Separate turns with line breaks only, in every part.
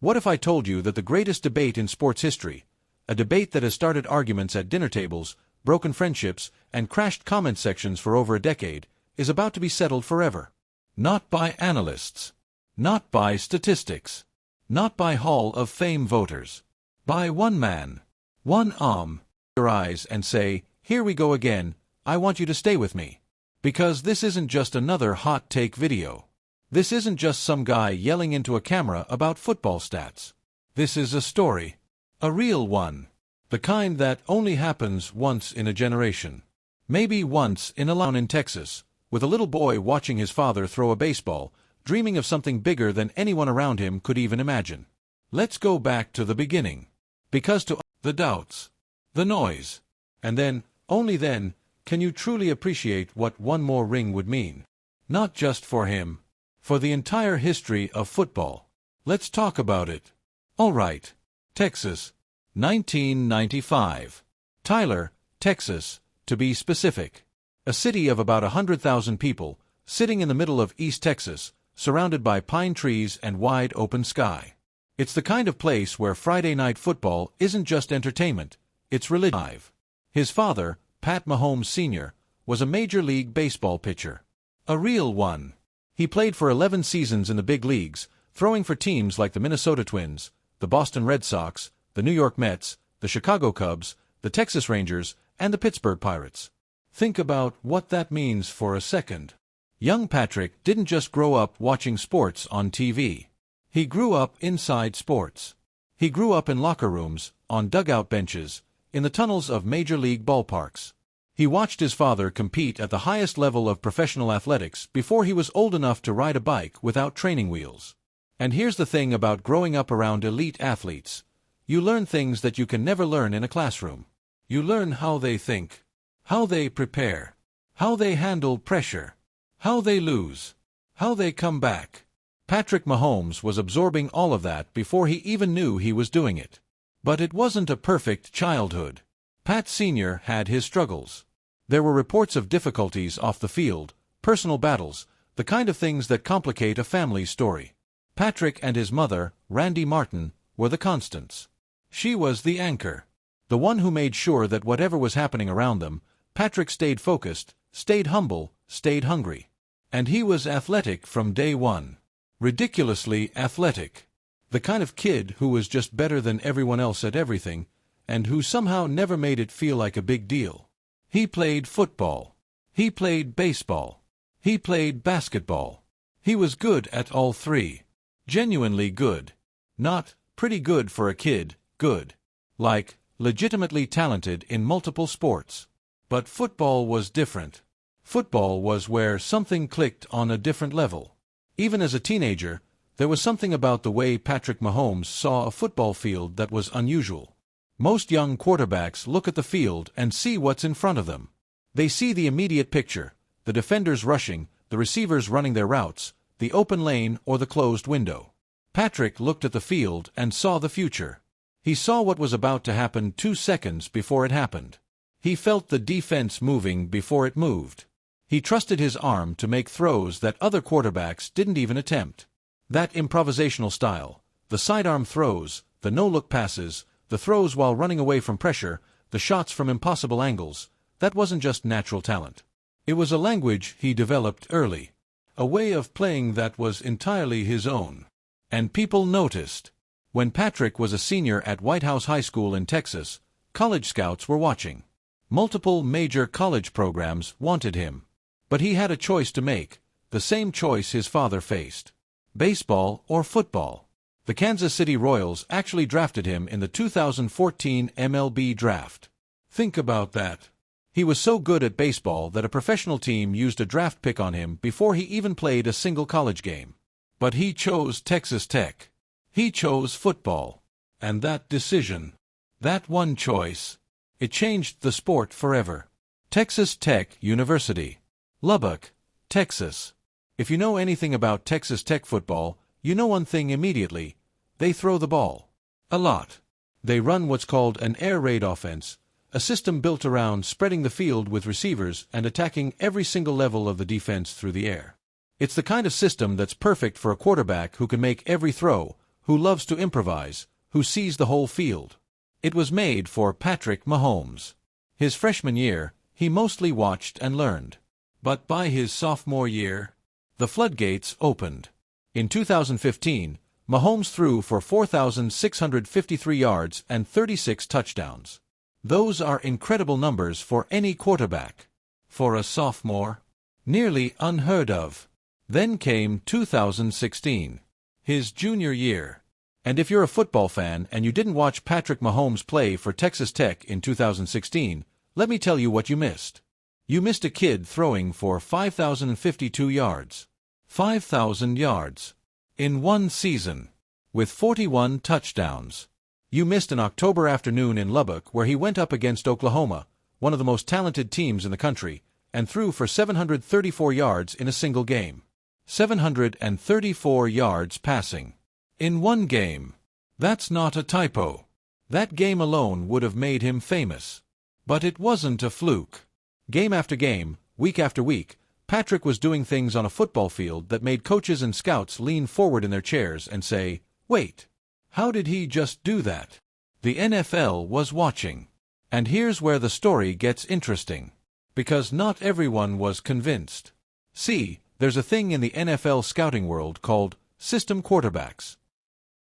What if I told you that the greatest debate in sports history, a debate that has started arguments at dinner tables, broken friendships, and crashed comment sections for over a decade, is about to be settled forever? Not by analysts. Not by statistics. Not by Hall of Fame voters. By one man. One your eyes and say, "Here we go again, I want you to stay with me." Because this isn't just another hot take video. This isn't just some guy yelling into a camera about football stats. This is a story. A real one. The kind that only happens once in a generation. Maybe once in a town in Texas, with a little boy watching his father throw a baseball, dreaming of something bigger than anyone around him could even imagine. Let's go back to the beginning. Because to the doubts, the noise, and then, only then, can you truly appreciate what one more ring would mean. Not just for him. For the entire history of football. Let's talk about it. All right. Texas, 1995. Tyler, Texas, to be specific. A city of about 100,000 people, sitting in the middle of East Texas, surrounded by pine trees and wide open sky. It's the kind of place where Friday night football isn't just entertainment, it's religion. His father, Pat Mahomes Sr., was a Major League Baseball pitcher. A real one. He played for 11 seasons in the big leagues, throwing for teams like the Minnesota Twins, the Boston Red Sox, the New York Mets, the Chicago Cubs, the Texas Rangers, and the Pittsburgh Pirates. Think about what that means for a second. Young Patrick didn't just grow up watching sports on TV. He grew up inside sports. He grew up in locker rooms, on dugout benches, in the tunnels of major league ballparks. He watched his father compete at the highest level of professional athletics before he was old enough to ride a bike without training wheels. And here's the thing about growing up around elite athletes. You learn things that you can never learn in a classroom. You learn how they think, how they prepare, how they handle pressure, how they lose, how they come back. Patrick Mahomes was absorbing all of that before he even knew he was doing it. But it wasn't a perfect childhood. Pat Sr. had his struggles. There were reports of difficulties off the field, personal battles, the kind of things that complicate a family story. Patrick and his mother, Randy Martin, were the constants. She was the anchor. The one who made sure that whatever was happening around them, Patrick stayed focused, stayed humble, stayed hungry. And he was athletic from day one. Ridiculously athletic. The kind of kid who was just better than everyone else at everything, and who somehow never made it feel like a big deal. He played football. He played baseball. He played basketball. He was good at all three. Genuinely good. Not pretty good for a kid, good. Like, legitimately talented in multiple sports. But football was different. Football was where something clicked on a different level. Even as a teenager, there was something about the way Patrick Mahomes saw a football field that was unusual. Most young quarterbacks look at the field and see what's in front of them. They see the immediate picture, the defenders rushing, the receivers running their routes, the open lane or the closed window. Patrick looked at the field and saw the future. He saw what was about to happen 2 seconds before it happened. He felt the defense moving before it moved. He trusted his arm to make throws that other quarterbacks didn't even attempt. That improvisational style, the sidearm throws, the no-look passes, the throws while running away from pressure, the shots from impossible angles, that wasn't just natural talent. It was a language he developed early. A way of playing that was entirely his own. And people noticed. When Patrick was a senior at White House High School in Texas, college scouts were watching. Multiple major college programs wanted him. But he had a choice to make, the same choice his father faced. Baseball or football. The Kansas City Royals actually drafted him in the 2014 MLB draft. Think about that. He was so good at baseball that a professional team used a draft pick on him before he even played a single college game. But he chose Texas Tech. He chose football. And that decision, that one choice, it changed the sport forever. Texas Tech University. Lubbock, Texas. If you know anything about Texas Tech football, you know one thing immediately. They throw the ball. A lot. They run what's called an air raid offense, a system built around spreading the field with receivers and attacking every single level of the defense through the air. It's the kind of system that's perfect for a quarterback who can make every throw, who loves to improvise, who sees the whole field. It was made for Patrick Mahomes. His freshman year, he mostly watched and learned. But by his sophomore year, the floodgates opened. In 2015, Mahomes threw for 4,653 yards and 36 touchdowns. Those are incredible numbers for any quarterback. For a sophomore, nearly unheard of. Then came 2016, his junior year. And if you're a football fan and you didn't watch Patrick Mahomes play for Texas Tech in 2016, let me tell you what you missed. You missed a kid throwing for 5,052 yards. 5,000 yards. In one season. With 41 touchdowns. You missed an October afternoon in Lubbock where he went up against Oklahoma, one of the most talented teams in the country, and threw for 734 yards in a single game. 734 yards passing. In one game. That's not a typo. That game alone would have made him famous. But it wasn't a fluke. Game after game, week after week, Patrick was doing things on a football field that made coaches and scouts lean forward in their chairs and say, "Wait, how did he just do that?" The NFL was watching. And here's where the story gets interesting. Because not everyone was convinced. See, there's a thing in the NFL scouting world called system quarterbacks.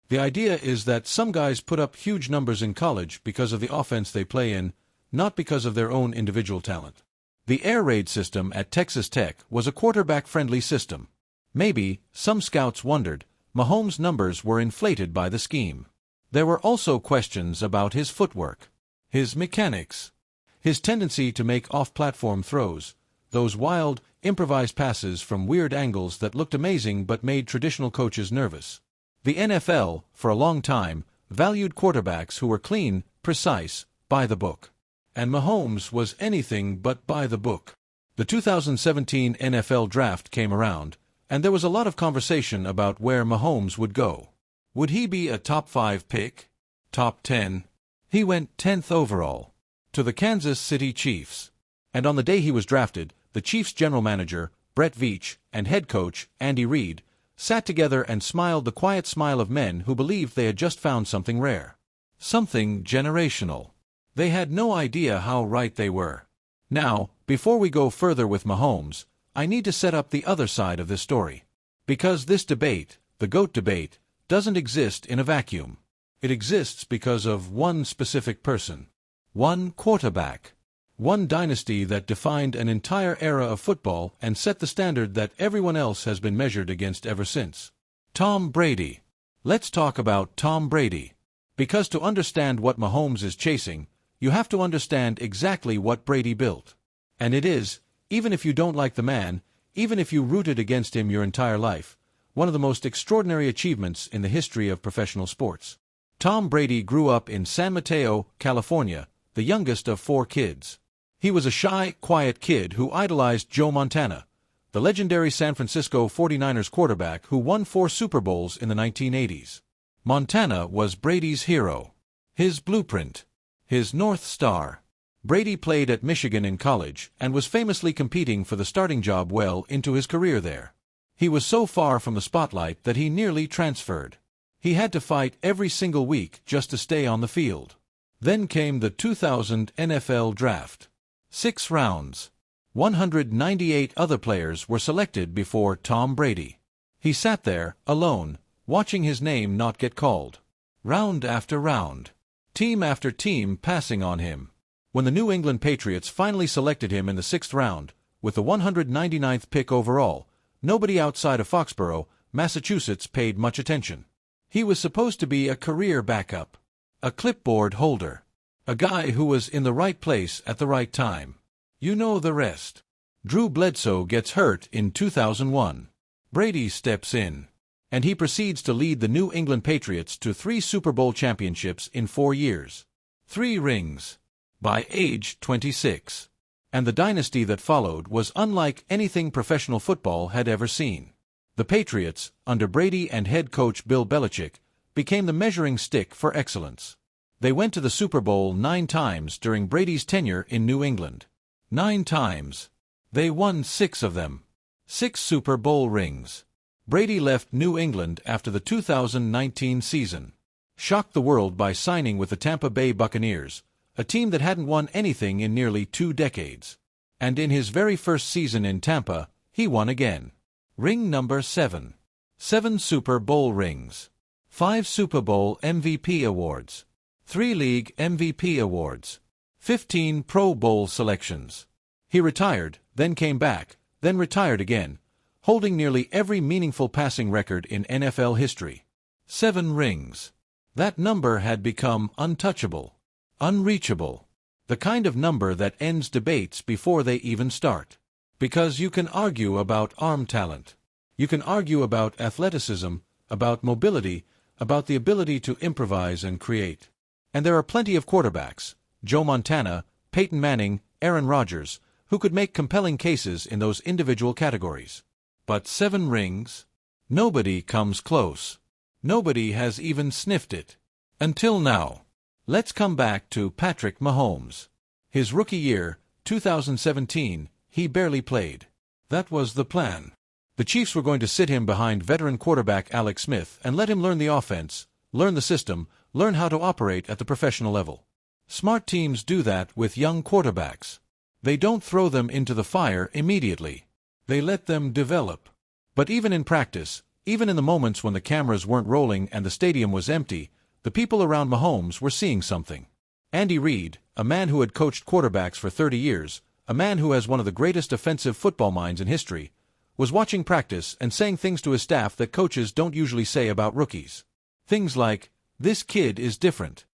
The idea is that some guys put up huge numbers in college because of the offense they play in, not because of their own individual talent. The air raid system at Texas Tech was a quarterback-friendly system. Maybe, some scouts wondered, Mahomes' numbers were inflated by the scheme. There were also questions about his footwork, his mechanics, his tendency to make off-platform throws, those wild, improvised passes from weird angles that looked amazing but made traditional coaches nervous. The NFL, for a long time, valued quarterbacks who were clean, precise, by the book. And Mahomes was anything but by the book. The 2017 NFL Draft came around, and there was a lot of conversation about where Mahomes would go. Would he be a top 5 pick? Top 10? He went 10th overall. To the Kansas City Chiefs. And on the day he was drafted, the Chiefs' general manager, Brett Veach, and head coach, Andy Reid, sat together and smiled the quiet smile of men who believed they had just found something rare. Something generational. They had no idea how right they were. Now, before we go further with Mahomes, I need to set up the other side of this story. Because this debate, the GOAT debate, doesn't exist in a vacuum. It exists because of one specific person. One quarterback. One dynasty that defined an entire era of football and set the standard that everyone else has been measured against ever since. Tom Brady. Let's talk about Tom Brady. Because to understand what Mahomes is chasing, you have to understand exactly what Brady built. And it is, even if you don't like the man, even if you rooted against him your entire life, one of the most extraordinary achievements in the history of professional sports. Tom Brady grew up in San Mateo, California, the youngest of 4 kids. He was a shy, quiet kid who idolized Joe Montana, the legendary San Francisco 49ers quarterback who won 4 Super Bowls in the 1980s. Montana was Brady's hero, his blueprint, his North Star. Brady played at Michigan in college and was famously competing for the starting job well into his career there. He was so far from the spotlight that he nearly transferred. He had to fight every single week just to stay on the field. Then came the 2000 NFL Draft. 6 rounds. 198 other players were selected before Tom Brady. He sat there, alone, watching his name not get called. Round after round. Team after team passing on him. When the New England Patriots finally selected him in the 6th round, with the 199th pick overall, nobody outside of Foxborough, Massachusetts paid much attention. He was supposed to be a career backup. A clipboard holder. A guy who was in the right place at the right time. You know the rest. Drew Bledsoe gets hurt in 2001. Brady steps in. And he proceeds to lead the New England Patriots to 3 Super Bowl championships in 4 years. 3 rings. By age 26. And the dynasty that followed was unlike anything professional football had ever seen. The Patriots, under Brady and head coach Bill Belichick, became the measuring stick for excellence. They went to the Super Bowl 9 times during Brady's tenure in New England. 9 times. They won 6 of them. 6 Super Bowl rings. Brady left New England after the 2019 season. Shocked the world by signing with the Tampa Bay Buccaneers, a team that hadn't won anything in nearly 2 decades. And in his very first season in Tampa, he won again. Ring number 7. 7 Super Bowl rings. 5 Super Bowl MVP awards. 3 League MVP awards. 15 Pro Bowl selections. He retired, then came back, then retired again, holding nearly every meaningful passing record in NFL history. 7 rings. That number had become untouchable, unreachable. The kind of number that ends debates before they even start. Because you can argue about arm talent. You can argue about athleticism, about mobility, about the ability to improvise and create. And there are plenty of quarterbacks, Joe Montana, Peyton Manning, Aaron Rodgers, who could make compelling cases in those individual categories. But 7 rings? Nobody comes close. Nobody has even sniffed it. Until now. Let's come back to Patrick Mahomes. His rookie year, 2017, he barely played. That was the plan. The Chiefs were going to sit him behind veteran quarterback Alex Smith and let him learn the offense, learn the system, learn how to operate at the professional level. Smart teams do that with young quarterbacks. They don't throw them into the fire immediately. They let them develop. But even in practice, even in the moments when the cameras weren't rolling and the stadium was empty, the people around Mahomes were seeing something. Andy Reid, a man who had coached quarterbacks for 30 years, a man who has one of the greatest offensive football minds in history, was watching practice and saying things to his staff that coaches don't usually say about rookies. Things like, "This kid is different."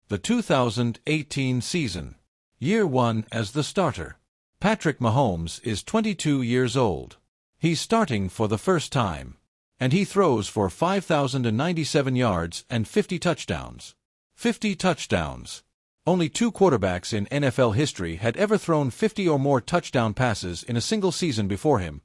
The 2018 season. Year 1 as the starter. Patrick Mahomes is 22 years old. He's starting for the first time. And he throws for 5,097 yards and 50 touchdowns. 50 touchdowns. Only 2 quarterbacks in NFL history had ever thrown 50 or more touchdown passes in a single season before him,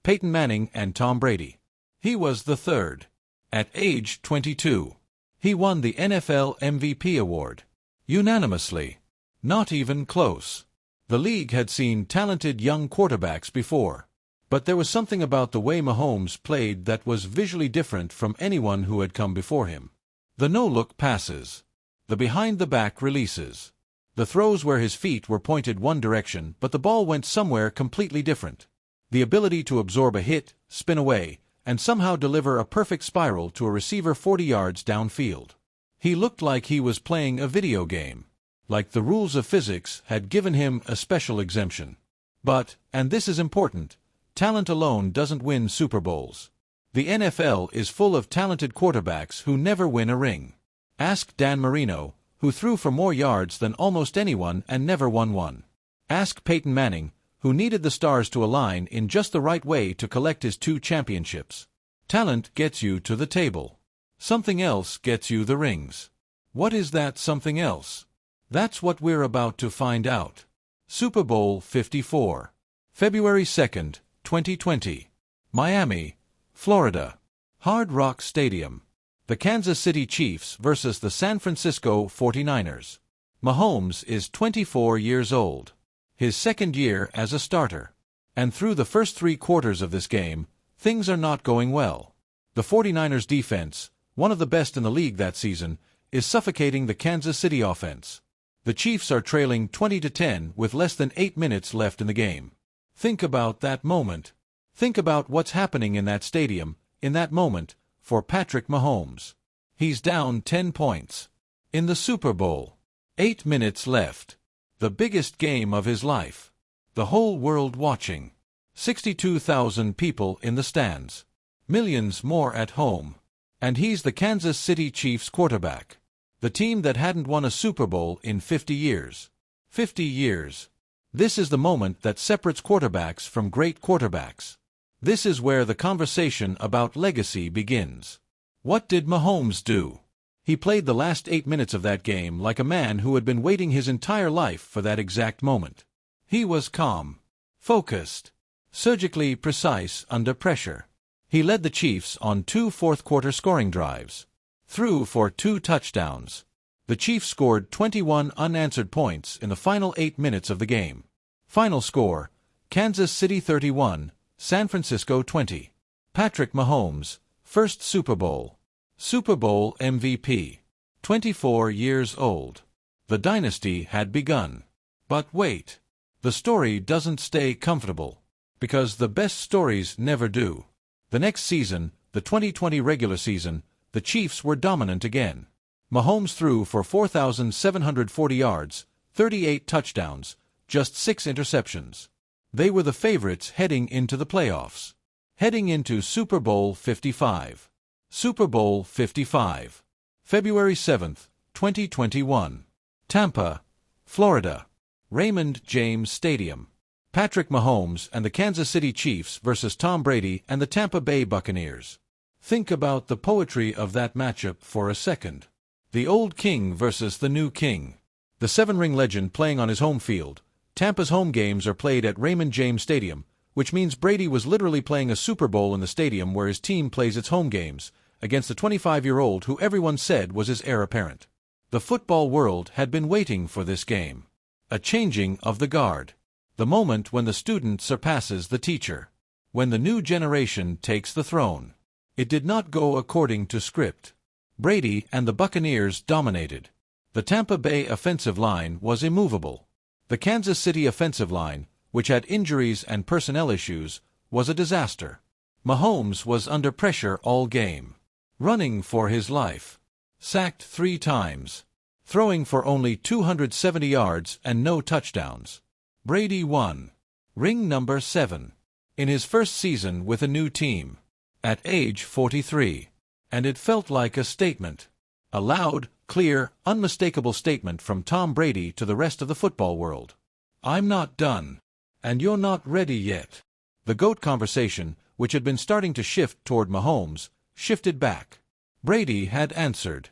Peyton Manning and Tom Brady. He was the third. At age 22, he won the NFL MVP award. Unanimously. Not even close. The league had seen talented young quarterbacks before. But there was something about the way Mahomes played that was visually different from anyone who had come before him. The no-look passes. The behind-the-back releases. The throws where his feet were pointed one direction but the ball went somewhere completely different. The ability to absorb a hit, spin away, and somehow deliver a perfect spiral to a receiver 40 yards downfield. He looked like he was playing a video game. Like the rules of physics had given him a special exemption. But, and this is important, talent alone doesn't win Super Bowls. The NFL is full of talented quarterbacks who never win a ring. Ask Dan Marino, who threw for more yards than almost anyone and never won one. Ask Peyton Manning, who needed the stars to align in just the right way to collect his 2 championships. Talent gets you to the table. Something else gets you the rings. What is that something else? That's what we're about to find out. Super Bowl 54. February 2nd, 2020. Miami, Florida. Hard Rock Stadium. The Kansas City Chiefs versus the San Francisco 49ers. Mahomes is 24 years old. His second year as a starter. And through the first 3 quarters of this game, things are not going well. The 49ers defense, one of the best in the league that season, is suffocating the Kansas City offense. The Chiefs are trailing 20-10 with less than 8 minutes left in the game. Think about that moment. Think about what's happening in that stadium, in that moment, for Patrick Mahomes. He's down 10 points. In the Super Bowl. 8 minutes left. The biggest game of his life. The whole world watching. 62,000 people in the stands. Millions more at home. And he's the Kansas City Chiefs quarterback. The team that hadn't won a Super Bowl in 50 years. 50 years. This is the moment that separates quarterbacks from great quarterbacks. This is where the conversation about legacy begins. What did Mahomes do? He played the last 8 minutes of that game like a man who had been waiting his entire life for that exact moment. He was calm, focused, surgically precise under pressure. He led the Chiefs on 2 fourth-quarter scoring drives. Threw for 2 touchdowns. The Chiefs scored 21 unanswered points in the final 8 minutes of the game. Final score, Kansas City 31, San Francisco 20. Patrick Mahomes, first Super Bowl. Super Bowl MVP. 24 years old. The dynasty had begun. But wait. The story doesn't stay comfortable. Because the best stories never do. The next season, the 2020 regular season, the Chiefs were dominant again. Mahomes threw for 4,740 yards, 38 touchdowns, just 6 interceptions. They were the favorites heading into the playoffs. Heading into Super Bowl 55. Super Bowl 55. February 7, 2021. Tampa, Florida. Raymond James Stadium. Patrick Mahomes and the Kansas City Chiefs versus Tom Brady and the Tampa Bay Buccaneers. Think about the poetry of that matchup for a second. The old king versus the new king. The seven-ring legend playing on his home field. Tampa's home games are played at Raymond James Stadium, which means Brady was literally playing a Super Bowl in the stadium where his team plays its home games, against the 25-year-old who everyone said was his heir apparent. The football world had been waiting for this game. A changing of the guard. The moment when the student surpasses the teacher. When the new generation takes the throne. It did not go according to script. Brady and the Buccaneers dominated. The Tampa Bay offensive line was immovable. The Kansas City offensive line, which had injuries and personnel issues, was a disaster. Mahomes was under pressure all game. Running for his life. Sacked 3 times. Throwing for only 270 yards and no touchdowns. Brady won. Ring number 7. In his first season with a new team. At age 43. And it felt like a statement. A loud, clear, unmistakable statement from Tom Brady to the rest of the football world. I'm not done. And you're not ready yet. The GOAT conversation, which had been starting to shift toward Mahomes, shifted back. Brady had answered.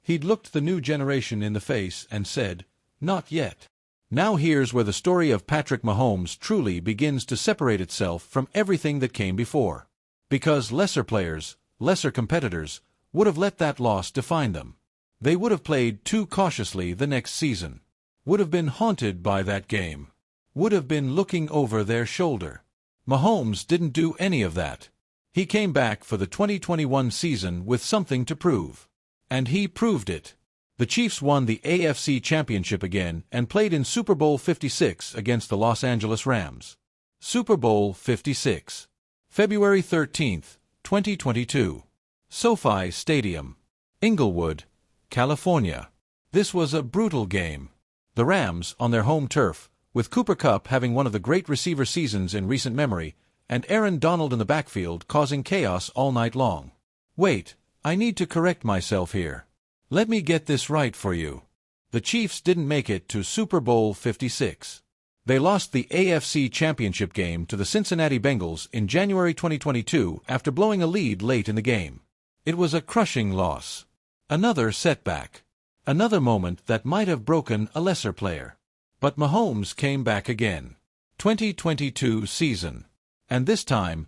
He'd looked the new generation in the face and said, "Not yet." Now here's where the story of Patrick Mahomes truly begins to separate itself from everything that came before. Because lesser players, lesser competitors, would have let that loss define them. They would have played too cautiously the next season. Would have been haunted by that game. Would have been looking over their shoulder. Mahomes didn't do any of that. He came back for the 2021 season with something to prove. And he proved it. The Chiefs won the AFC Championship again and played in Super Bowl 56 against the Los Angeles Rams. Super Bowl 56. February 13, 2022. SoFi Stadium. Inglewood, California. This was a brutal game. The Rams, on their home turf, with Cooper Kupp having one of the great receiver seasons in recent memory, and Aaron Donald in the backfield causing chaos all night long. Wait, I need to correct myself here. Let me get this right for you. The Chiefs didn't make it to Super Bowl 56. They lost the AFC Championship game to the Cincinnati Bengals in January 2022 after blowing a lead late in the game. It was a crushing loss. Another setback. Another moment that might have broken a lesser player. But Mahomes came back again. 2022 season. And this time,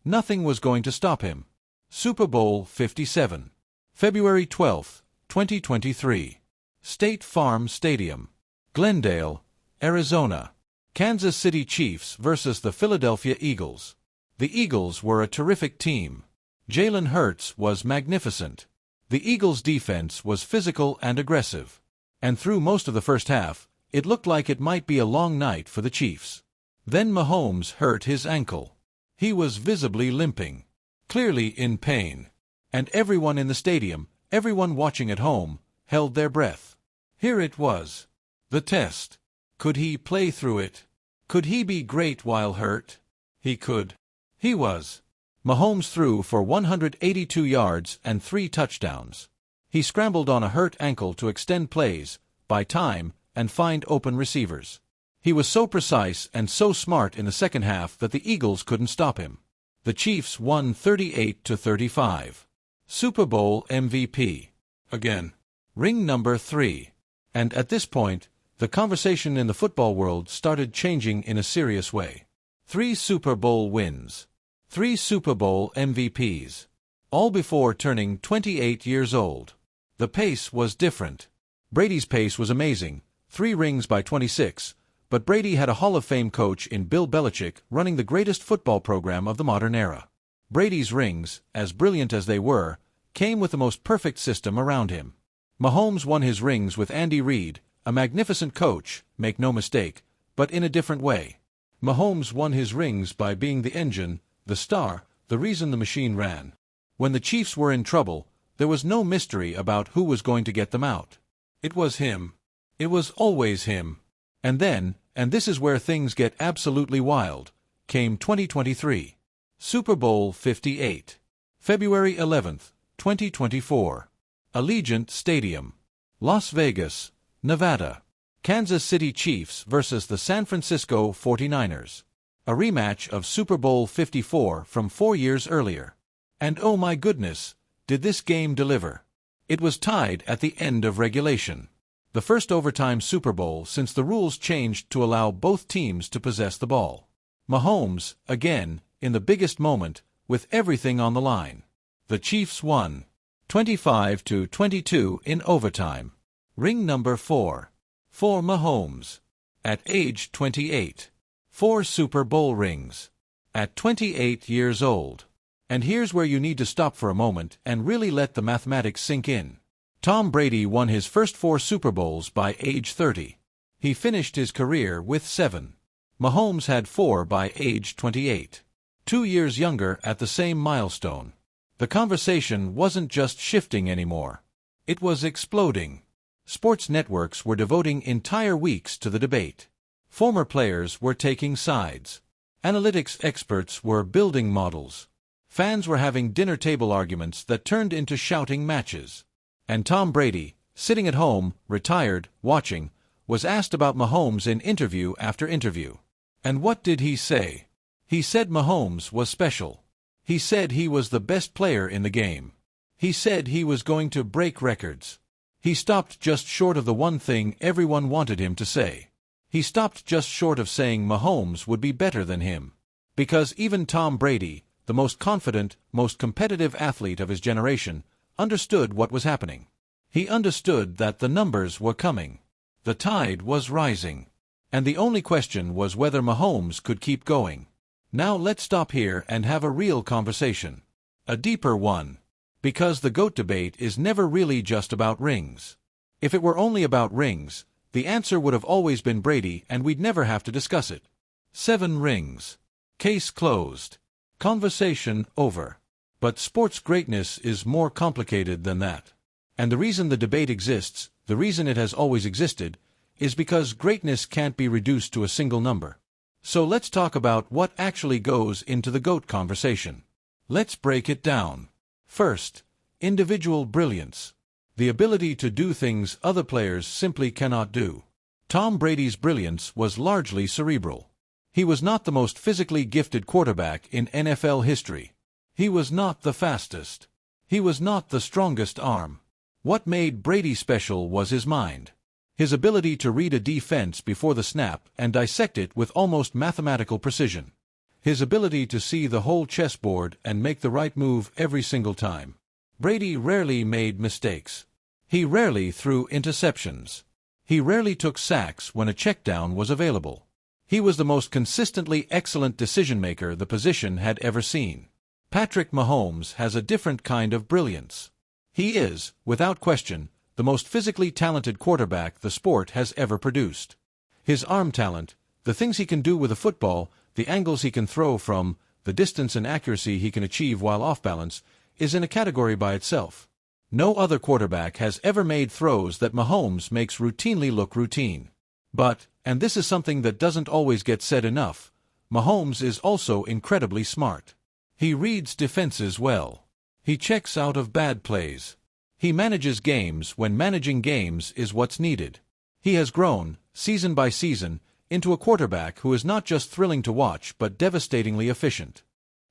nothing was going to stop him. Super Bowl 57. February 12, 2023. State Farm Stadium. Glendale, Arizona. Kansas City Chiefs versus the Philadelphia Eagles. The Eagles were a terrific team. Jalen Hurts was magnificent. The Eagles' defense was physical and aggressive. And through most of the first half, it looked like it might be a long night for the Chiefs. Then Mahomes hurt his ankle. He was visibly limping. Clearly in pain. And everyone in the stadium, everyone watching at home, held their breath. Here it was. The test. Could he play through it? Could he be great while hurt? He could. He was. Mahomes threw for 182 yards and 3 touchdowns. He scrambled on a hurt ankle to extend plays, buy time, and find open receivers. He was so precise and so smart in the second half that the Eagles couldn't stop him. The Chiefs won 38-35. Super Bowl MVP. Again. Ring number 3. And at this point, the conversation in the football world started changing in a serious way. 3 Super Bowl wins. 3 Super Bowl MVPs. All before turning 28 years old. The pace was different. Brady's pace was amazing, 3 rings by 26, But Brady had a Hall of Fame coach in Bill Belichick running the greatest football program of the modern era. Brady's rings, as brilliant as they were, came with the most perfect system around him. Mahomes won his rings with Andy Reid, a magnificent coach, make no mistake, but in a different way. Mahomes won his rings by being the engine, the star, the reason the machine ran. When the Chiefs were in trouble, there was no mystery about who was going to get them out. It was him. It was always him. And then, and this is where things get absolutely wild, came 2023. Super Bowl 58. February 11th, 2024. Allegiant Stadium. Las Vegas, Nevada. Kansas City Chiefs versus the San Francisco 49ers. A rematch of Super Bowl 54 from 4 years earlier. And oh my goodness, did this game deliver. It was tied at the end of regulation. The first overtime Super Bowl since the rules changed to allow both teams to possess the ball. Mahomes, again, in the biggest moment, with everything on the line. The Chiefs won 25-22 in overtime. Ring number 4. For Mahomes. At age 28. 4 Super Bowl rings. At 28 years old. And here's where you need to stop for a moment and really let the mathematics sink in. Tom Brady won his first 4 Super Bowls by age 30. He finished his career with 7. Mahomes had 4 by age 28. 2 years younger at the same milestone. The conversation wasn't just shifting anymore. It was exploding. Sports networks were devoting entire weeks to the debate. Former players were taking sides. Analytics experts were building models. Fans were having dinner table arguments that turned into shouting matches. And Tom Brady, sitting at home, retired, watching, was asked about Mahomes in interview after interview. And what did he say? He said Mahomes was special. He said he was the best player in the game. He said he was going to break records. He stopped just short of the one thing everyone wanted him to say. He stopped just short of saying Mahomes would be better than him. Because even Tom Brady, the most confident, most competitive athlete of his generation, understood what was happening. He understood that the numbers were coming. The tide was rising. And the only question was whether Mahomes could keep going. Now let's stop here and have a real conversation. A deeper one. Because the GOAT debate is never really just about rings. If it were only about rings, the answer would have always been Brady and we'd never have to discuss it. 7 rings. Case closed. Conversation over. But sports greatness is more complicated than that. And the reason the debate exists, the reason it has always existed, is because greatness can't be reduced to a single number. So let's talk about what actually goes into the GOAT conversation. Let's break it down. First, individual brilliance. The ability to do things other players simply cannot do. Tom Brady's brilliance was largely cerebral. He was not the most physically gifted quarterback in NFL history. He was not the fastest. He was not the strongest arm. What made Brady special was his mind. His ability to read a defense before the snap and dissect it with almost mathematical precision. His ability to see the whole chessboard and make the right move every single time. Brady rarely made mistakes. He rarely threw interceptions. He rarely took sacks when a checkdown was available. He was the most consistently excellent decision-maker the position had ever seen. Patrick Mahomes has a different kind of brilliance. He is, without question, the most physically talented quarterback the sport has ever produced. His arm talent, the things he can do with a football, the angles he can throw from, the distance and accuracy he can achieve while off balance, is in a category by itself. No other quarterback has ever made throws that Mahomes makes routinely look routine. But, and this is something that doesn't always get said enough, Mahomes is also incredibly smart. He reads defenses well. He checks out of bad plays. He manages games when managing games is what's needed. He has grown, season by season, into a quarterback who is not just thrilling to watch but devastatingly efficient.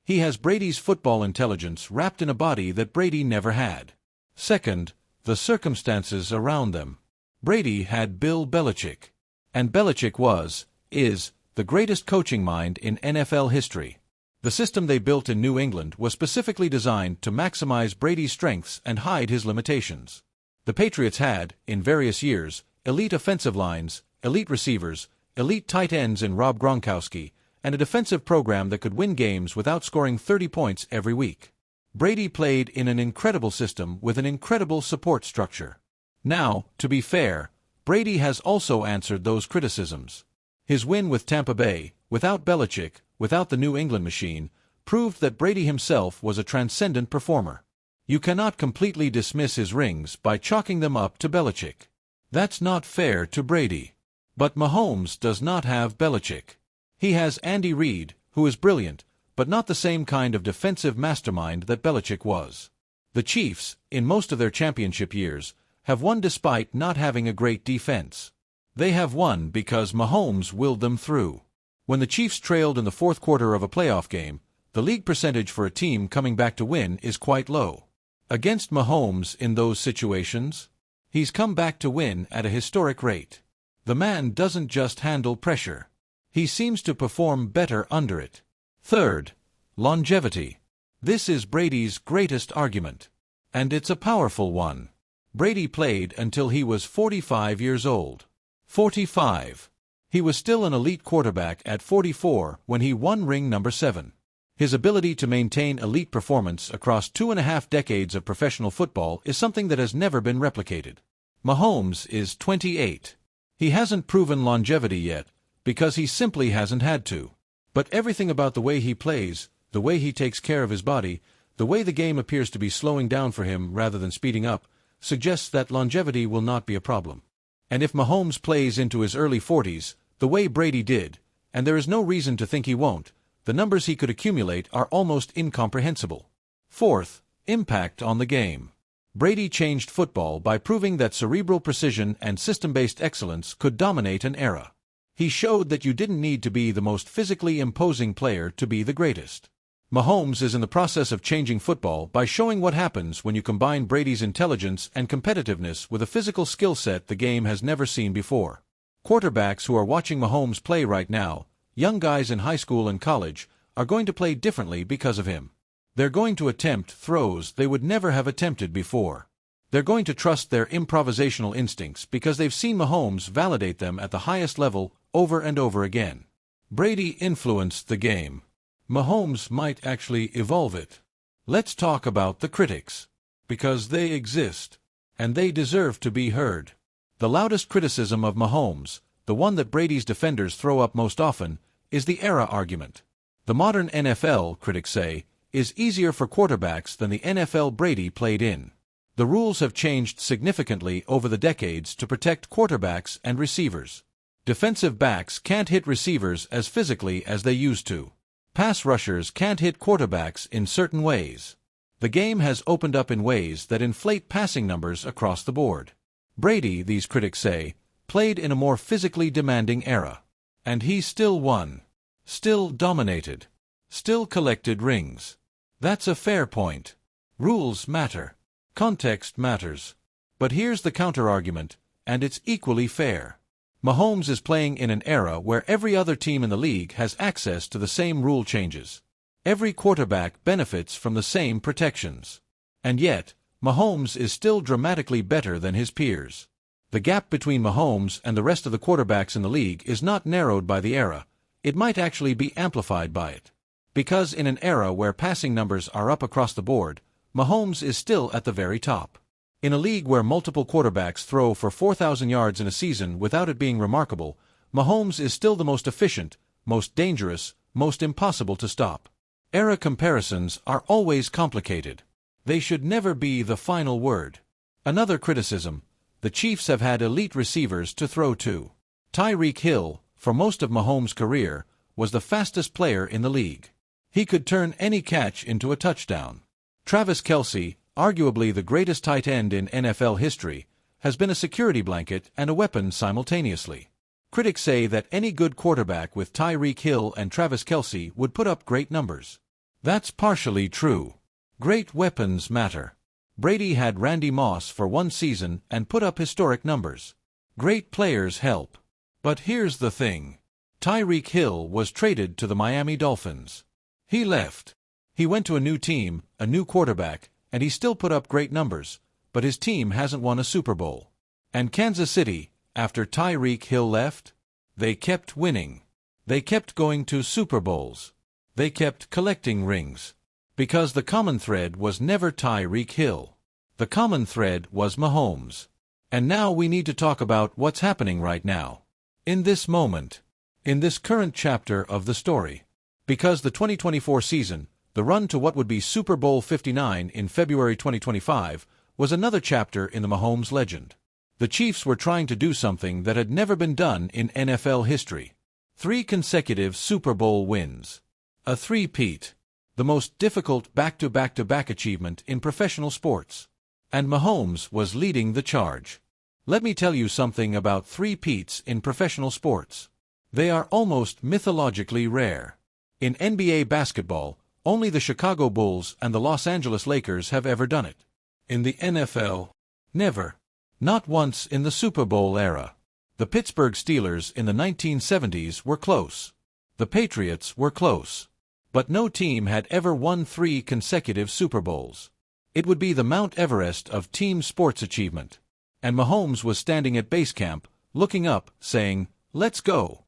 He has Brady's football intelligence wrapped in a body that Brady never had. Second, the circumstances around them. Brady had Bill Belichick. And Belichick is, the greatest coaching mind in NFL history. The system they built in New England was specifically designed to maximize Brady's strengths and hide his limitations. The Patriots had, in various years, elite offensive lines, elite receivers, elite tight ends in Rob Gronkowski, and a defensive program that could win games without scoring 30 points every week. Brady played in an incredible system with an incredible support structure. Now, to be fair, Brady has also answered those criticisms. His win with Tampa Bay, without Belichick, without the New England machine, proved that Brady himself was a transcendent performer. You cannot completely dismiss his rings by chalking them up to Belichick. That's not fair to Brady. But Mahomes does not have Belichick. He has Andy Reid, who is brilliant, but not the same kind of defensive mastermind that Belichick was. The Chiefs, in most of their championship years, have won despite not having a great defense. They have won because Mahomes willed them through. When the Chiefs trailed in the fourth quarter of a playoff game, the league percentage for a team coming back to win is quite low. Against Mahomes in those situations, he's come back to win at a historic rate. The man doesn't just handle pressure. He seems to perform better under it. Third, longevity. This is Brady's greatest argument. And it's a powerful one. Brady played until he was 45 years old. 45. He was still an elite quarterback at 44 when he won ring number 7. His ability to maintain elite performance across 2.5 decades of professional football is something that has never been replicated. Mahomes is 28. He hasn't proven longevity yet, because he simply hasn't had to. But everything about the way he plays, the way he takes care of his body, the way the game appears to be slowing down for him rather than speeding up, suggests that longevity will not be a problem. And if Mahomes plays into his early 40s, the way Brady did, and there is no reason to think he won't, the numbers he could accumulate are almost incomprehensible. Fourth, impact on the game. Brady changed football by proving that cerebral precision and system-based excellence could dominate an era. He showed that you didn't need to be the most physically imposing player to be the greatest. Mahomes is in the process of changing football by showing what happens when you combine Brady's intelligence and competitiveness with a physical skill set the game has never seen before. Quarterbacks who are watching Mahomes play right now, young guys in high school and college, are going to play differently because of him. They're going to attempt throws they would never have attempted before. They're going to trust their improvisational instincts because they've seen Mahomes validate them at the highest level over and over again. Brady influenced the game. Mahomes might actually evolve it. Let's talk about the critics. Because they exist. And they deserve to be heard. The loudest criticism of Mahomes, the one that Brady's defenders throw up most often, is the era argument. The modern NFL, critics say, is easier for quarterbacks than the NFL Brady played in. The rules have changed significantly over the decades to protect quarterbacks and receivers. Defensive backs can't hit receivers as physically as they used to. Pass rushers can't hit quarterbacks in certain ways. The game has opened up in ways that inflate passing numbers across the board. Brady, these critics say, played in a more physically demanding era. And he still won. Still dominated. Still collected rings. That's a fair point. Rules matter. Context matters. But here's the counter-argument, and it's equally fair. Mahomes is playing in an era where every other team in the league has access to the same rule changes. Every quarterback benefits from the same protections. And yet, Mahomes is still dramatically better than his peers. The gap between Mahomes and the rest of the quarterbacks in the league is not narrowed by the era. It might actually be amplified by it. Because in an era where passing numbers are up across the board, Mahomes is still at the very top. In a league where multiple quarterbacks throw for 4,000 yards in a season without it being remarkable, Mahomes is still the most efficient, most dangerous, most impossible to stop. Era comparisons are always complicated. They should never be the final word. Another criticism: the Chiefs have had elite receivers to throw to. Tyreek Hill, for most of Mahomes' career, was the fastest player in the league. He could turn any catch into a touchdown. Travis Kelce, arguably the greatest tight end in NFL history, has been a security blanket and a weapon simultaneously. Critics say that any good quarterback with Tyreek Hill and Travis Kelce would put up great numbers. That's partially true. Great weapons matter. Brady had Randy Moss for one season and put up historic numbers. Great players help. But here's the thing. Tyreek Hill was traded to the Miami Dolphins. He left. He went to a new team, a new quarterback, and he still put up great numbers, but his team hasn't won a Super Bowl. And Kansas City, after Tyreek Hill left? They kept winning. They kept going to Super Bowls. They kept collecting rings. Because the common thread was never Tyreek Hill. The common thread was Mahomes. And now we need to talk about what's happening right now. In this moment. In this current chapter of the story. Because the 2024 season, the run to what would be Super Bowl 59 in February 2025, was another chapter in the Mahomes legend. The Chiefs were trying to do something that had never been done in NFL history. 3 consecutive Super Bowl wins. A three-peat. The most difficult back-to-back-to-back achievement in professional sports. And Mahomes was leading the charge. Let me tell you something about three-peats in professional sports. They are almost mythologically rare. In NBA basketball, only the Chicago Bulls and the Los Angeles Lakers have ever done it. In the NFL, never. Not once in the Super Bowl era. The Pittsburgh Steelers in the 1970s were close. The Patriots were close. But no team had ever won 3 consecutive Super Bowls. It would be the Mount Everest of team sports achievement. And Mahomes was standing at base camp, looking up, saying, "Let's go."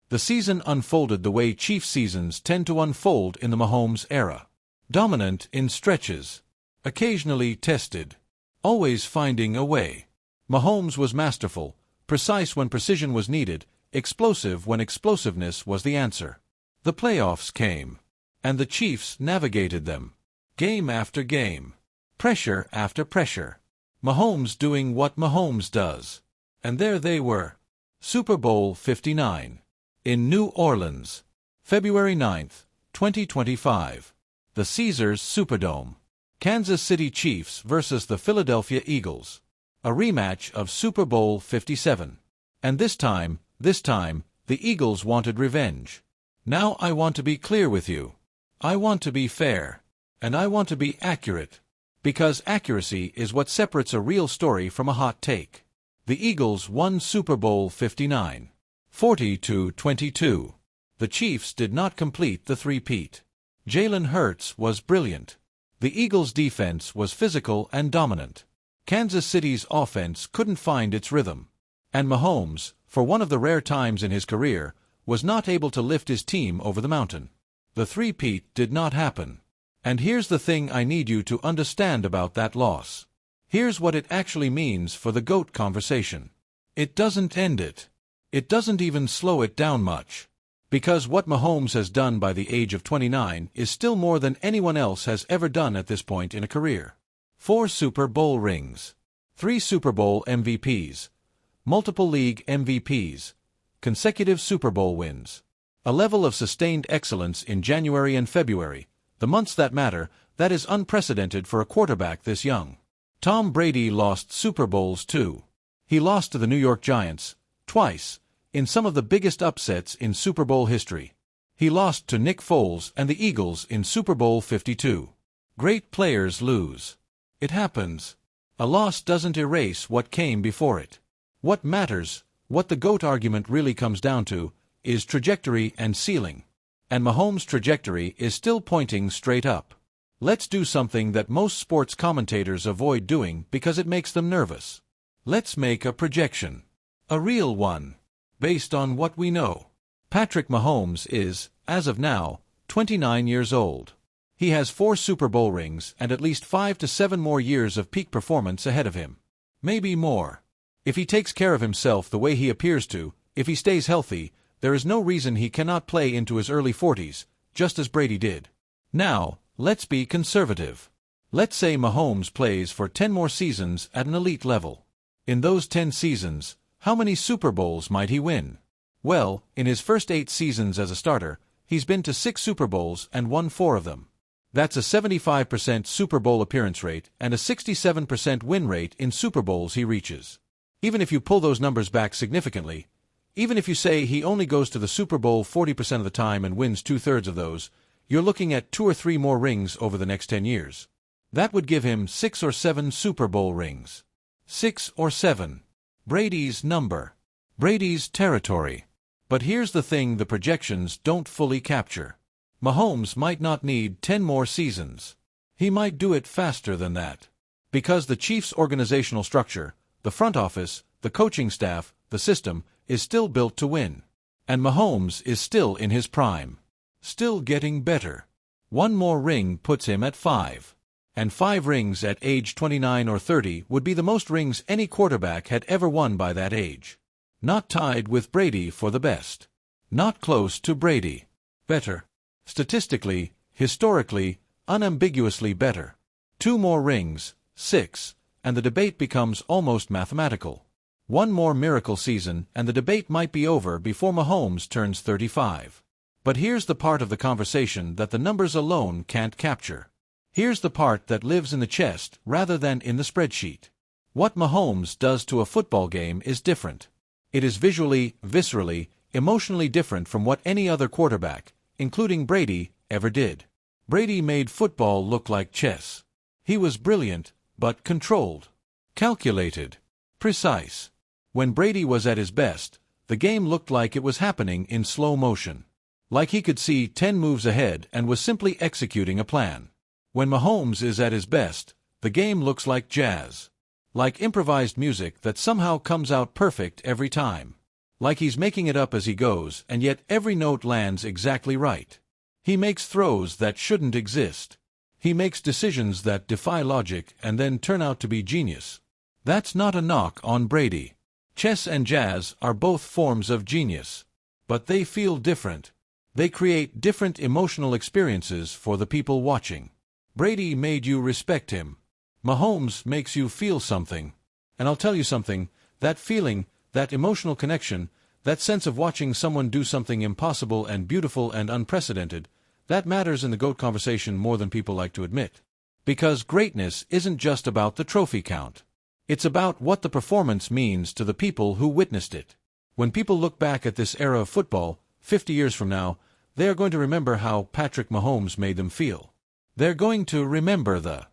The season unfolded the way Chiefs seasons tend to unfold in the Mahomes era. Dominant in stretches. Occasionally tested. Always finding a way. Mahomes was masterful, precise when precision was needed, explosive when explosiveness was the answer. The playoffs came. And the Chiefs navigated them. Game after game. Pressure after pressure. Mahomes doing what Mahomes does. And there they were. Super Bowl 59. In New Orleans. February 9, 2025. The Caesars Superdome. Kansas City Chiefs versus the Philadelphia Eagles. A rematch of Super Bowl 57. And this time, the Eagles wanted revenge. Now I want to be clear with you. I want to be fair. And I want to be accurate. Because accuracy is what separates a real story from a hot take. The Eagles won Super Bowl 59. 40-22. The Chiefs did not complete the three-peat. Jalen Hurts was brilliant. The Eagles' defense was physical and dominant. Kansas City's offense couldn't find its rhythm. And Mahomes, for one of the rare times in his career, was not able to lift his team over the mountain. The three-peat did not happen. And here's the thing I need you to understand about that loss. Here's what it actually means for the GOAT conversation. It doesn't end it. It doesn't even slow it down much. Because what Mahomes has done by the age of 29 is still more than anyone else has ever done at this point in a career. 4 Super Bowl rings. 3 Super Bowl MVPs. Multiple league MVPs. Consecutive Super Bowl wins. A level of sustained excellence in January and February, the months that matter, that is unprecedented for a quarterback this young. Tom Brady lost Super Bowls too. He lost to the New York Giants, twice, in some of the biggest upsets in Super Bowl history. He lost to Nick Foles and the Eagles in Super Bowl 52. Great players lose. It happens. A loss doesn't erase what came before it. What matters, what the GOAT argument really comes down to, is trajectory and ceiling. And Mahomes' trajectory is still pointing straight up. Let's do something that most sports commentators avoid doing because it makes them nervous. Let's make a projection. A real one. Based on what we know. Patrick Mahomes is, as of now, 29 years old. He has 4 Super Bowl rings and at least 5 to 7 more years of peak performance ahead of him. Maybe more. If he takes care of himself the way he appears to, if he stays healthy, there is no reason he cannot play into his early 40s, just as Brady did. Now, let's be conservative. Let's say Mahomes plays for 10 more seasons at an elite level. In those 10 seasons, how many Super Bowls might he win? Well, in his first 8 seasons as a starter, he's been to 6 Super Bowls and won 4 of them. That's a 75% Super Bowl appearance rate and a 67% win rate in Super Bowls he reaches. Even if you pull those numbers back significantly, even if you say he only goes to the Super Bowl 40% of the time and wins 2/3 of those, you're looking at 2 or 3 more rings over the next 10 years. That would give him 6 or 7 Super Bowl rings. 6 or 7. Brady's number. Brady's territory. But here's the thing the projections don't fully capture. Mahomes might not need 10 more seasons. He might do it faster than that. Because the Chiefs' organizational structure, the front office, the coaching staff, the system, is still built to win. And Mahomes is still in his prime. Still getting better. One more ring puts him at 5. And 5 rings at age 29 or 30 would be the most rings any quarterback had ever won by that age. Not tied with Brady for the best. Not close to Brady. Better. Statistically, historically, unambiguously better. 2 more rings, 6, and the debate becomes almost mathematical. 1 more miracle season and the debate might be over before Mahomes turns 35. But here's the part of the conversation that the numbers alone can't capture. Here's the part that lives in the chest rather than in the spreadsheet. What Mahomes does to a football game is different. It is visually, viscerally, emotionally different from what any other quarterback, including Brady, ever did. Brady made football look like chess. He was brilliant, but controlled. Calculated. Precise. When Brady was at his best, the game looked like it was happening in slow motion. Like he could see 10 moves ahead and was simply executing a plan. When Mahomes is at his best, the game looks like jazz. Like improvised music that somehow comes out perfect every time. Like he's making it up as he goes, and yet every note lands exactly right. He makes throws that shouldn't exist. He makes decisions that defy logic and then turn out to be genius. That's not a knock on Brady. Chess and jazz are both forms of genius. But they feel different. They create different emotional experiences for the people watching. Brady made you respect him. Mahomes makes you feel something. And I'll tell you something, that feeling, that emotional connection, that sense of watching someone do something impossible and beautiful and unprecedented, that matters in the GOAT conversation more than people like to admit. Because greatness isn't just about the trophy count. It's about what the performance means to the people who witnessed it. When people look back at this era of football, 50 years from now, they are going to remember how Patrick Mahomes made them feel. They're going to remember the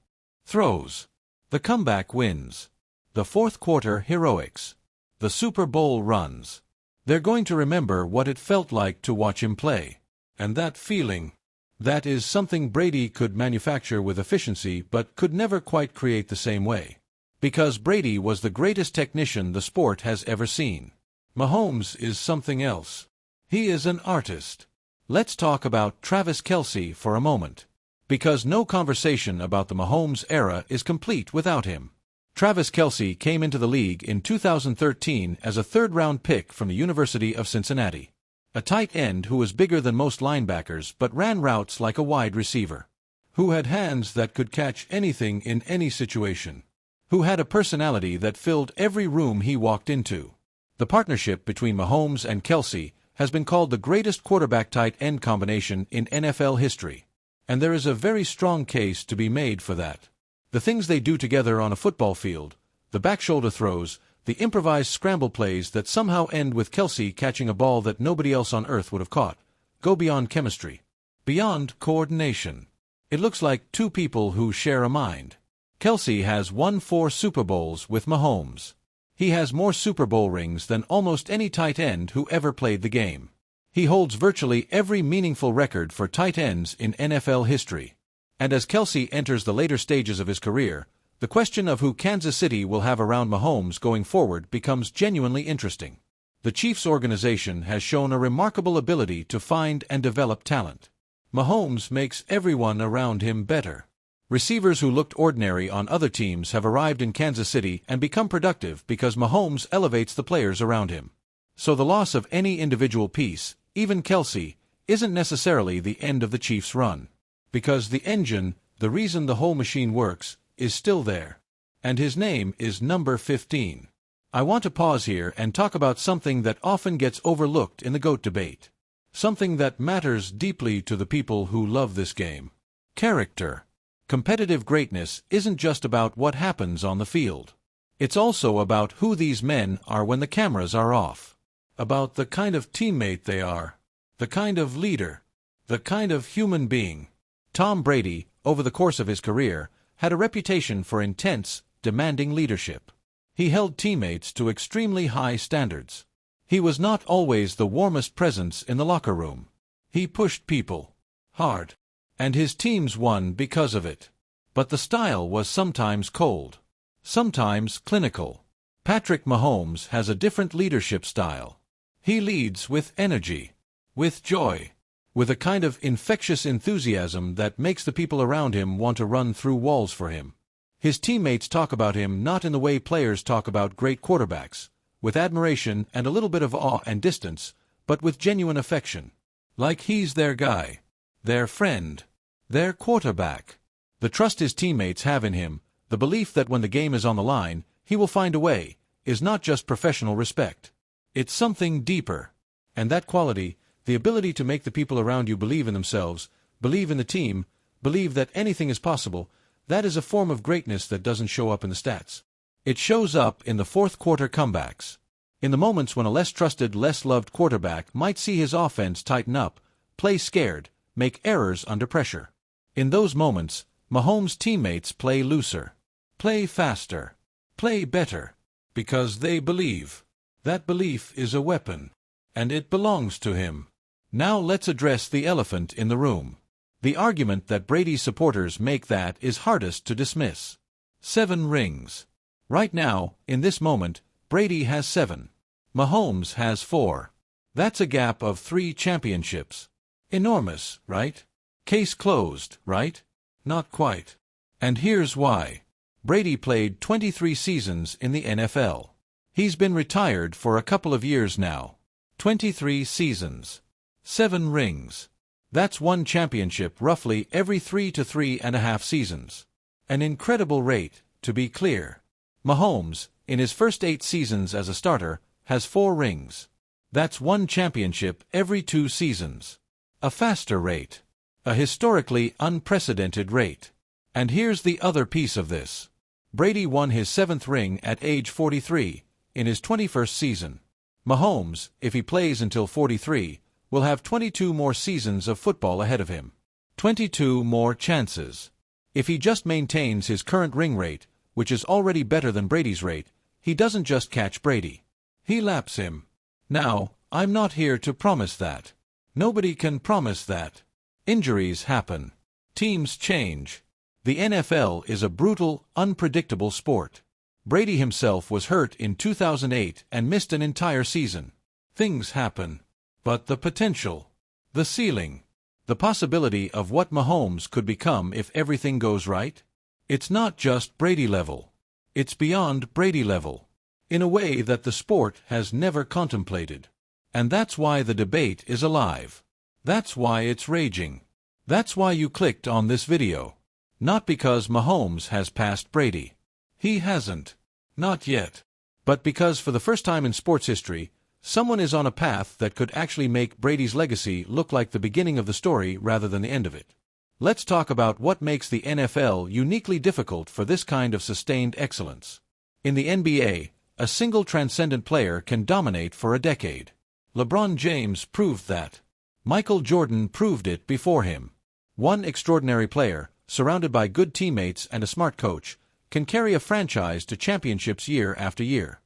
throws, the comeback wins, the fourth quarter heroics, the Super Bowl runs. They're going to remember what it felt like to watch him play. And that feeling, that is something Brady could manufacture with efficiency but could never quite create the same way. Because Brady was the greatest technician the sport has ever seen. Mahomes is something else. He is an artist. Let's talk about Travis Kelce for a moment. Because no conversation about the Mahomes era is complete without him. Travis Kelce came into the league in 2013 as a third-round pick from the University of Cincinnati. A tight end who was bigger than most linebackers but ran routes like a wide receiver. Who had hands that could catch anything in any situation. Who had a personality that filled every room he walked into. The partnership between Mahomes and Kelce has been called the greatest quarterback-tight end combination in NFL history. And there is a very strong case to be made for that. The things they do together on a football field, the back shoulder throws, the improvised scramble plays that somehow end with Kelce catching a ball that nobody else on earth would have caught, go beyond chemistry, beyond coordination. It looks like 2 people who share a mind. Kelce has won 4 Super Bowls with Mahomes. He has more Super Bowl rings than almost any tight end who ever played the game. He holds virtually every meaningful record for tight ends in NFL history. And as Kelce enters the later stages of his career, the question of who Kansas City will have around Mahomes going forward becomes genuinely interesting. The Chiefs organization has shown a remarkable ability to find and develop talent. Mahomes makes everyone around him better. Receivers who looked ordinary on other teams have arrived in Kansas City and become productive because Mahomes elevates the players around him. So the loss of any individual piece, even Kelce, isn't necessarily the end of the Chiefs' run. Because the engine, the reason the whole machine works, is still there. And his name is number 15. I want to pause here and talk about something that often gets overlooked in the GOAT debate. Something that matters deeply to the people who love this game. Character. Competitive greatness isn't just about what happens on the field. It's also about who these men are when the cameras are off. About the kind of teammate they are. The kind of leader. The kind of human being. Tom Brady, over the course of his career, had a reputation for intense, demanding leadership. He held teammates to extremely high standards. He was not always the warmest presence in the locker room. He pushed people hard. And his teams won because of it. But the style was sometimes cold. Sometimes clinical. Patrick Mahomes has a different leadership style. He leads with energy, with joy, with a kind of infectious enthusiasm that makes the people around him want to run through walls for him. His teammates talk about him not in the way players talk about great quarterbacks, with admiration and a little bit of awe and distance, but with genuine affection. Like he's their guy, their friend, their quarterback. The trust his teammates have in him, the belief that when the game is on the line, he will find a way, is not just professional respect. It's something deeper. And that quality, the ability to make the people around you believe in themselves, believe in the team, believe that anything is possible, that is a form of greatness that doesn't show up in the stats. It shows up in the fourth quarter comebacks. In the moments when a less trusted, less loved quarterback might see his offense tighten up, play scared, make errors under pressure. In those moments, Mahomes' teammates play looser, play faster, play better, because they believe. That belief is a weapon, and it belongs to him. Now let's address the elephant in the room. The argument that Brady's supporters make that is hardest to dismiss. 7 rings. Right now, in this moment, Brady has 7. Mahomes has 4. That's a gap of 3 championships. Enormous, right? Case closed, right? Not quite. And here's why. Brady played 23 seasons in the NFL. He's been retired for a couple of years now. 23 seasons. 7 rings. That's 1 championship roughly every 3 to 3.5 seasons. An incredible rate, to be clear. Mahomes, in his first 8 seasons as a starter, has 4 rings. That's 1 championship every 2 seasons. A faster rate. A historically unprecedented rate. And here's the other piece of this. Brady won his 7th ring at age 43, in his 21st season. Mahomes, if he plays until 43, will have 22 more seasons of football ahead of him. 22 more chances. If he just maintains his current ring rate, which is already better than Brady's rate, he doesn't just catch Brady. He laps him. Now, I'm not here to promise that. Nobody can promise that. Injuries happen. Teams change. The NFL is a brutal, unpredictable sport. Brady himself was hurt in 2008 and missed an entire season. Things happen. But the potential, the ceiling, the possibility of what Mahomes could become if everything goes right? It's not just Brady level. It's beyond Brady level, in a way that the sport has never contemplated. And that's why the debate is alive. That's why it's raging. That's why you clicked on this video. Not because Mahomes has passed Brady. He hasn't. Not yet. But because for the first time in sports history, someone is on a path that could actually make Brady's legacy look like the beginning of the story rather than the end of it. Let's talk about what makes the NFL uniquely difficult for this kind of sustained excellence. In the NBA, a single transcendent player can dominate for a decade. LeBron James proved that. Michael Jordan proved it before him. One extraordinary player, surrounded by good teammates and a smart coach, can carry a franchise to championships year after year.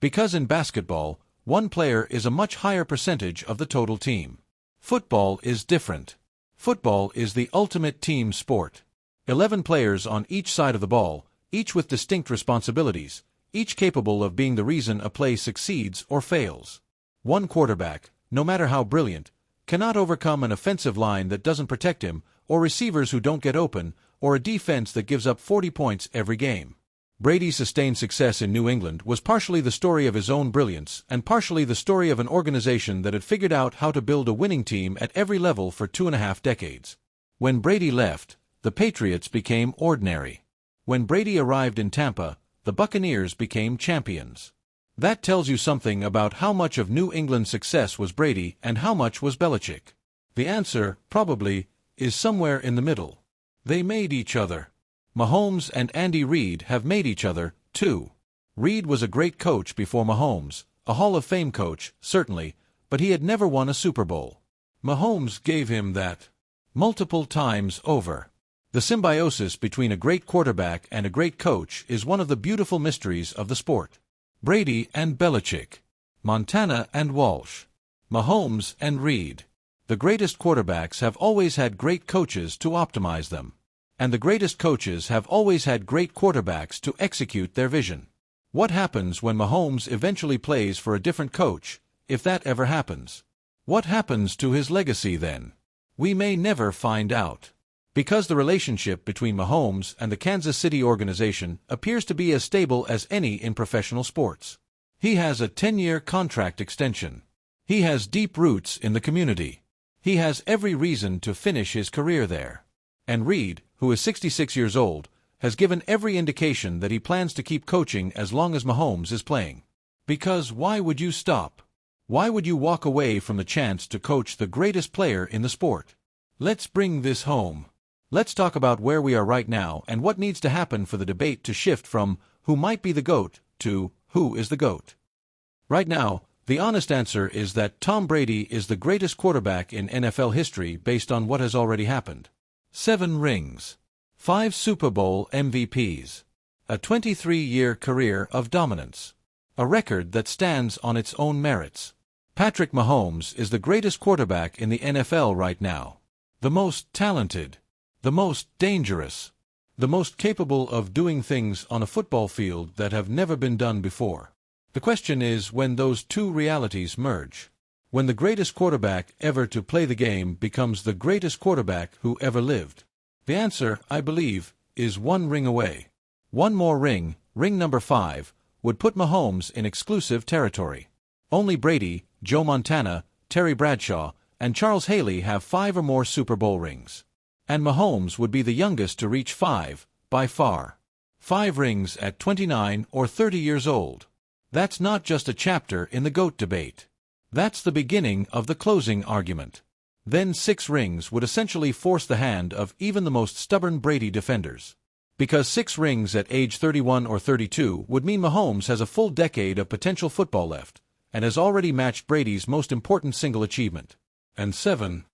Because in basketball, one player is a much higher percentage of the total team. Football is different. Football is the ultimate team sport. 11 players on each side of the ball, each with distinct responsibilities, each capable of being the reason a play succeeds or fails. One quarterback, no matter how brilliant, cannot overcome an offensive line that doesn't protect him, or receivers who don't get open, or a defense that gives up 40 points every game. Brady's sustained success in New England was partially the story of his own brilliance and partially the story of an organization that had figured out how to build a winning team at every level for 2.5 decades. When Brady left, the Patriots became ordinary. When Brady arrived in Tampa, the Buccaneers became champions. That tells you something about how much of New England's success was Brady and how much was Belichick. The answer, probably, is somewhere in the middle. They made each other. Mahomes and Andy Reid have made each other, too. Reid was a great coach before Mahomes, a Hall of Fame coach, certainly, but he had never won a Super Bowl. Mahomes gave him that. Multiple times over. The symbiosis between a great quarterback and a great coach is one of the beautiful mysteries of the sport. Brady and Belichick. Montana and Walsh. Mahomes and Reid. The greatest quarterbacks have always had great coaches to optimize them. And the greatest coaches have always had great quarterbacks to execute their vision. What happens when Mahomes eventually plays for a different coach, if that ever happens. What happens to his legacy then? We may never find out. Because the relationship between Mahomes and the Kansas City organization appears to be as stable as any in professional sports. He has a 10-year contract extension. He has deep roots in the community. He has every reason to finish his career there. And Reed, who is 66 years old, has given every indication that he plans to keep coaching as long as Mahomes is playing. Because why would you stop? Why would you walk away from the chance to coach the greatest player in the sport? Let's bring this home. Let's talk about where we are right now and what needs to happen for the debate to shift from who might be the GOAT to who is the GOAT. Right now, the honest answer is that Tom Brady is the greatest quarterback in NFL history based on what has already happened. 7 rings. 5 Super Bowl MVPs. A 23-year career of dominance. A record that stands on its own merits. Patrick Mahomes is the greatest quarterback in the NFL right now. The most talented. The most dangerous. The most capable of doing things on a football field that have never been done before. The question is when those two realities merge. When the greatest quarterback ever to play the game becomes the greatest quarterback who ever lived. The answer, I believe, is 1 ring away. One more ring, ring number 5, would put Mahomes in exclusive territory. Only Brady, Joe Montana, Terry Bradshaw, and Charles Haley have 5 or more Super Bowl rings. And Mahomes would be the youngest to reach 5, by far. 5 rings at 29 or 30 years old. That's not just a chapter in the GOAT debate. That's the beginning of the closing argument. Then 6 rings would essentially force the hand of even the most stubborn Brady defenders. Because 6 rings at age 31 or 32 would mean Mahomes has a full decade of potential football left, and has already matched Brady's most important single achievement. And 7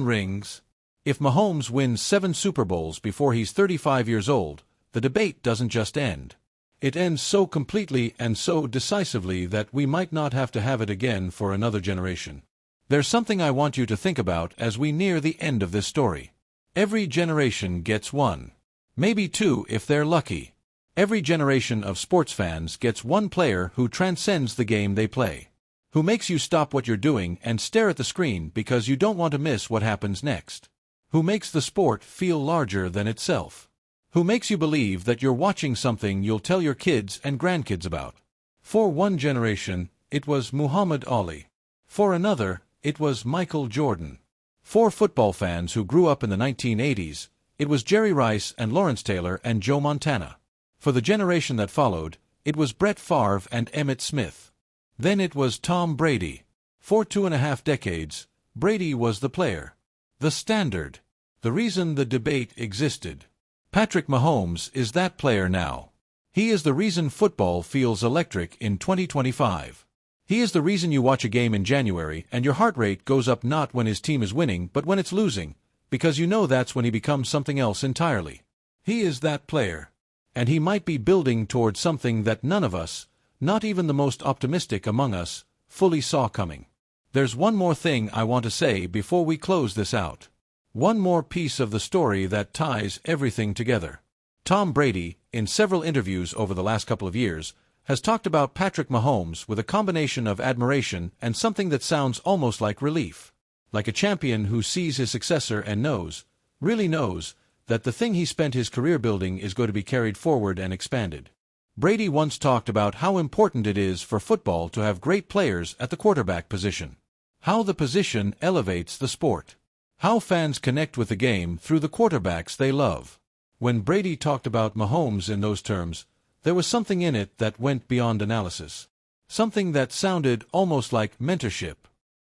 rings. If Mahomes wins 7 Super Bowls before he's 35 years old, the debate doesn't just end. It ends so completely and so decisively that we might not have to have it again for another generation. There's something I want you to think about as we near the end of this story. Every generation gets 1. Maybe 2 if they're lucky. Every generation of sports fans gets 1 player who transcends the game they play. Who makes you stop what you're doing and stare at the screen because you don't want to miss what happens next. Who makes the sport feel larger than itself. Who makes you believe that you're watching something you'll tell your kids and grandkids about. For one generation, it was Muhammad Ali. For another, it was Michael Jordan. For football fans who grew up in the 1980s, it was Jerry Rice and Lawrence Taylor and Joe Montana. For the generation that followed, it was Brett Favre and Emmitt Smith. Then it was Tom Brady. For 2.5 decades, Brady was the player. The standard. The reason the debate existed. Patrick Mahomes is that player now. He is the reason football feels electric in 2025. He is the reason you watch a game in January and your heart rate goes up not when his team is winning but when it's losing, because you know that's when he becomes something else entirely. He is that player. And he might be building towards something that none of us, not even the most optimistic among us, fully saw coming. There's one more thing I want to say before we close this out. One more piece of the story that ties everything together. Tom Brady, in several interviews over the last couple of years, has talked about Patrick Mahomes with a combination of admiration and something that sounds almost like relief. Like a champion who sees his successor and knows, really knows, that the thing he spent his career building is going to be carried forward and expanded. Brady once talked about how important it is for football to have great players at the quarterback position. How the position elevates the sport. How fans connect with the game through the quarterbacks they love. When Brady talked about Mahomes in those terms, there was something in it that went beyond analysis. Something that sounded almost like mentorship.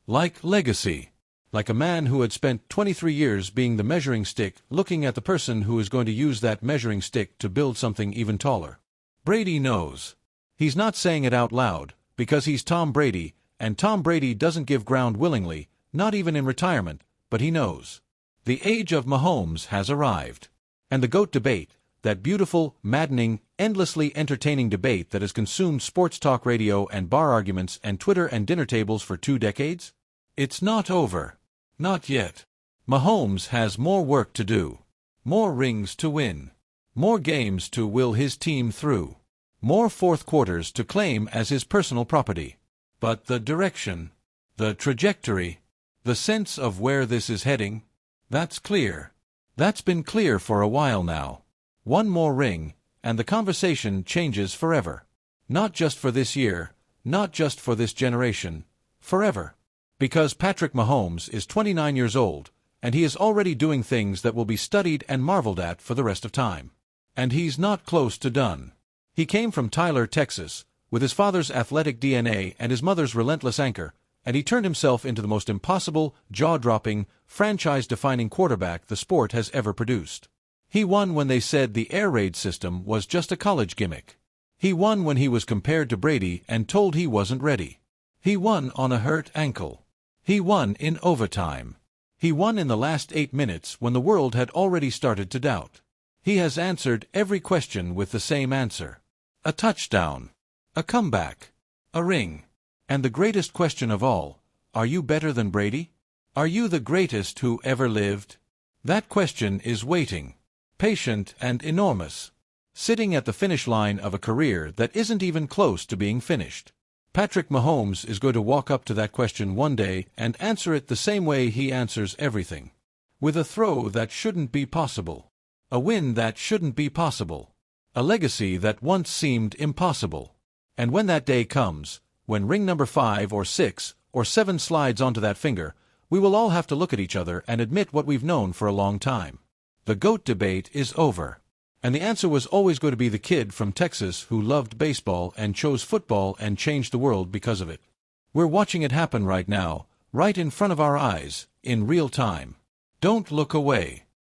Like legacy. Like a man who had spent 23 years being the measuring stick, looking at the person who is going to use that measuring stick to build something even taller. Brady knows. He's not saying it out loud, because he's Tom Brady, and Tom Brady doesn't give ground willingly, not even in retirement, but he knows. The age of Mahomes has arrived. And the GOAT debate, that beautiful, maddening, endlessly entertaining debate that has consumed sports talk radio and bar arguments and Twitter and dinner tables for 2 decades? It's not over. Not yet. Mahomes has more work to do. More rings to win. More games to will his team through. More fourth quarters to claim as his personal property. But the direction, the trajectory, the sense of where this is heading, that's clear. That's been clear for a while now. One more ring, and the conversation changes forever. Not just for this year, not just for this generation, forever. Because Patrick Mahomes is 29 years old, and he is already doing things that will be studied and marveled at for the rest of time. And he's not close to done. He came from Tyler, Texas, with his father's athletic DNA and his mother's relentless anchor, and he turned himself into the most impossible, jaw-dropping, franchise-defining quarterback the sport has ever produced. He won when they said the air raid system was just a college gimmick. He won when he was compared to Brady and told he wasn't ready. He won on a hurt ankle. He won in overtime. He won in the last 8 minutes when the world had already started to doubt. He has answered every question with the same answer. A touchdown. A comeback. A ring. And the greatest question of all, are you better than Brady? Are you the greatest who ever lived? That question is waiting. Patient and enormous. Sitting at the finish line of a career that isn't even close to being finished. Patrick Mahomes is going to walk up to that question one day and answer it the same way he answers everything. With a throw that shouldn't be possible. A win that shouldn't be possible. A legacy that once seemed impossible. And when that day comes, when ring number 5 or 6 or 7 slides onto that finger, we will all have to look at each other and admit what we've known for a long time. The GOAT debate is over. And the answer was always going to be the kid from Texas who loved baseball and chose football and changed the world because of it. We're watching it happen right now, right in front of our eyes, in real time. Don't look away.